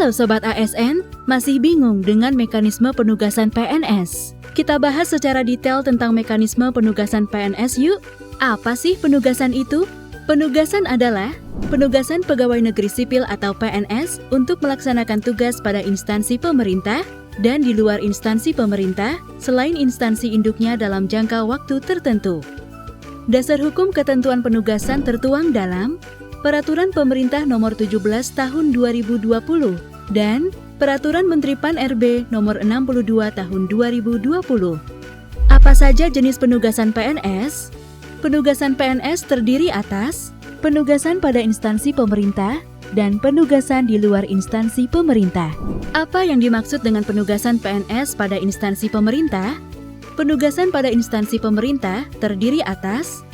Halo Sobat ASN, masih bingung dengan mekanisme penugasan PNS? Kita bahas secara detail tentang mekanisme penugasan PNS yuk. Apa sih penugasan itu? Penugasan adalah penugasan pegawai negeri sipil atau PNS untuk melaksanakan tugas pada instansi pemerintah dan di luar instansi pemerintah selain instansi induknya dalam jangka waktu tertentu. Dasar hukum ketentuan penugasan tertuang dalam Peraturan Pemerintah Nomor 17 Tahun 2020 dan Peraturan Menteri Pan-RB Nomor 62 Tahun 2020. Apa saja jenis penugasan PNS? Penugasan PNS terdiri atas penugasan pada instansi pemerintah dan penugasan di luar instansi pemerintah. Apa yang dimaksud dengan penugasan PNS pada instansi pemerintah? Penugasan pada instansi pemerintah terdiri atas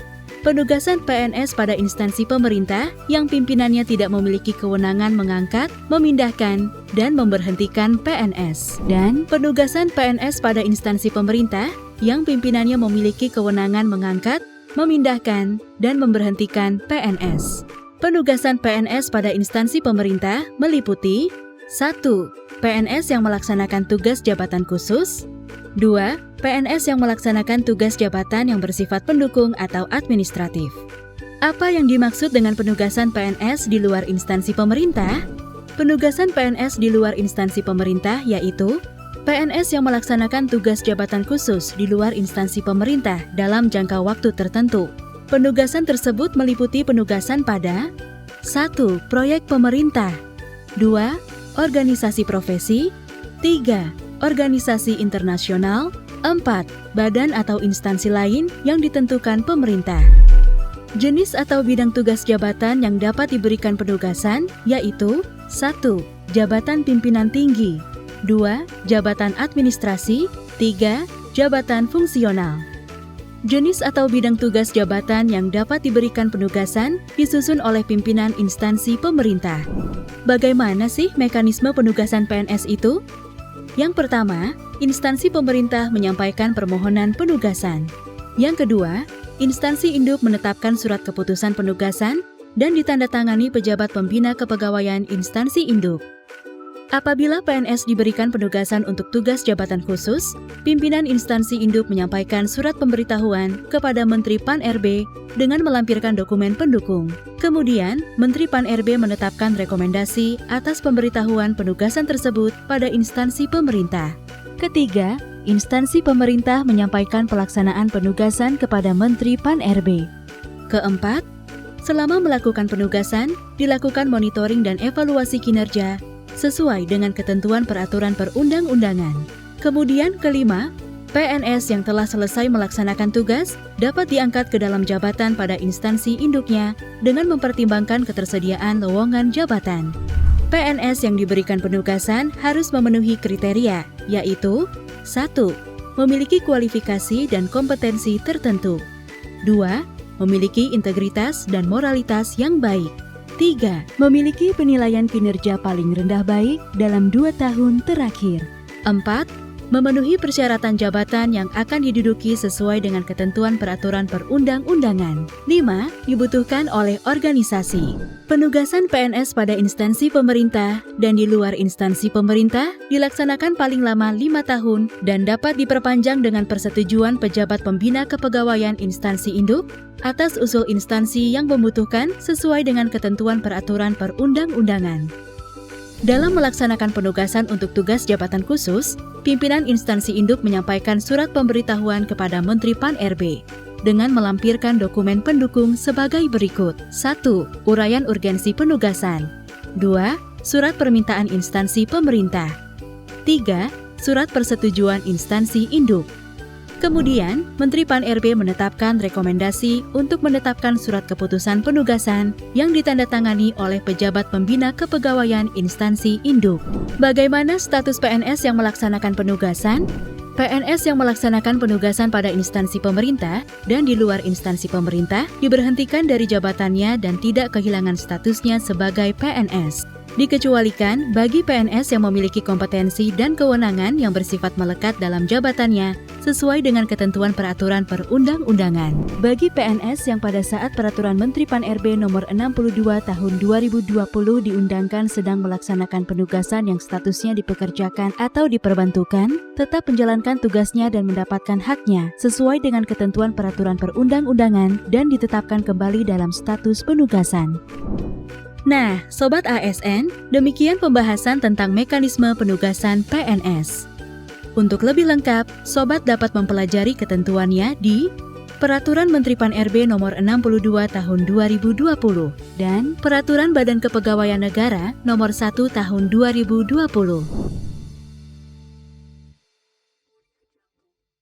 penugasan PNS pada instansi pemerintah yang pimpinannya tidak memiliki kewenangan mengangkat, memindahkan, dan memberhentikan PNS. Dan penugasan PNS pada instansi pemerintah yang pimpinannya memiliki kewenangan mengangkat, memindahkan, dan memberhentikan PNS. Penugasan PNS pada instansi pemerintah meliputi 1. PNS yang melaksanakan tugas jabatan khusus. 2. PNS yang melaksanakan tugas jabatan yang bersifat pendukung atau administratif. Apa yang dimaksud dengan penugasan PNS di luar instansi pemerintah? Penugasan PNS di luar instansi pemerintah yaitu PNS yang melaksanakan tugas jabatan khusus di luar instansi pemerintah dalam jangka waktu tertentu. Penugasan tersebut meliputi penugasan pada 1. Proyek pemerintah. 2. Organisasi profesi. 3. Organisasi internasional. 4. Badan atau instansi lain yang ditentukan pemerintah. Jenis atau bidang tugas jabatan yang dapat diberikan penugasan yaitu 1. Jabatan pimpinan tinggi. 2. Jabatan administrasi. 3. Jabatan fungsional. Jenis atau bidang tugas jabatan yang dapat diberikan penugasan disusun oleh pimpinan instansi pemerintah. Bagaimana sih mekanisme penugasan PNS itu? Yang pertama, instansi pemerintah menyampaikan permohonan penugasan. Yang kedua, instansi induk menetapkan surat keputusan penugasan dan ditandatangani pejabat pembina kepegawaian instansi induk. Apabila PNS diberikan penugasan untuk tugas jabatan khusus, pimpinan instansi induk menyampaikan surat pemberitahuan kepada Menteri Pan-RB dengan melampirkan dokumen pendukung. Kemudian, Menteri Pan-RB menetapkan rekomendasi atas pemberitahuan penugasan tersebut pada instansi pemerintah. Ketiga, instansi pemerintah menyampaikan pelaksanaan penugasan kepada Menteri Pan-RB. Keempat, selama melakukan penugasan, dilakukan monitoring dan evaluasi kinerja sesuai dengan ketentuan peraturan perundang-undangan. Kemudian kelima, PNS yang telah selesai melaksanakan tugas dapat diangkat ke dalam jabatan pada instansi induknya dengan mempertimbangkan ketersediaan lowongan jabatan. PNS yang diberikan penugasan harus memenuhi kriteria, yaitu 1. Memiliki kualifikasi dan kompetensi tertentu. 2. Memiliki integritas dan moralitas yang baik. 3. Memiliki penilaian kinerja paling rendah baik dalam 2 tahun terakhir. 4. Memenuhi persyaratan jabatan yang akan diduduki sesuai dengan ketentuan peraturan perundang-undangan. 5. Dibutuhkan oleh organisasi. Penugasan PNS pada instansi pemerintah dan di luar instansi pemerintah dilaksanakan paling lama 5 tahun dan dapat diperpanjang dengan persetujuan pejabat pembina kepegawaian instansi induk atas usul instansi yang membutuhkan sesuai dengan ketentuan peraturan perundang-undangan. Dalam melaksanakan penugasan untuk tugas jabatan khusus, pimpinan instansi induk menyampaikan surat pemberitahuan kepada Menteri Pan-RB dengan melampirkan dokumen pendukung sebagai berikut. 1. Uraian urgensi penugasan. 2. Surat permintaan instansi pemerintah. 3. Surat persetujuan instansi induk. Kemudian, Menteri Pan-RB menetapkan rekomendasi untuk menetapkan surat keputusan penugasan yang ditandatangani oleh pejabat pembina kepegawaian instansi induk. Bagaimana status PNS yang melaksanakan penugasan? PNS yang melaksanakan penugasan pada instansi pemerintah dan di luar instansi pemerintah diberhentikan dari jabatannya dan tidak kehilangan statusnya sebagai PNS. Dikecualikan bagi PNS yang memiliki kompetensi dan kewenangan yang bersifat melekat dalam jabatannya sesuai dengan ketentuan peraturan perundang-undangan. Bagi PNS yang pada saat Peraturan Menteri Pan-RB Nomor 62 Tahun 2020 diundangkan sedang melaksanakan penugasan yang statusnya dipekerjakan atau diperbantukan, tetap menjalankan tugasnya dan mendapatkan haknya sesuai dengan ketentuan peraturan perundang-undangan dan ditetapkan kembali dalam status penugasan. Nah, Sobat ASN, demikian pembahasan tentang mekanisme penugasan PNS. Untuk lebih lengkap, Sobat dapat mempelajari ketentuannya di Peraturan Menteri Pan-RB Nomor 62 Tahun 2020 dan Peraturan Badan Kepegawaian Negara Nomor 1 Tahun 2020.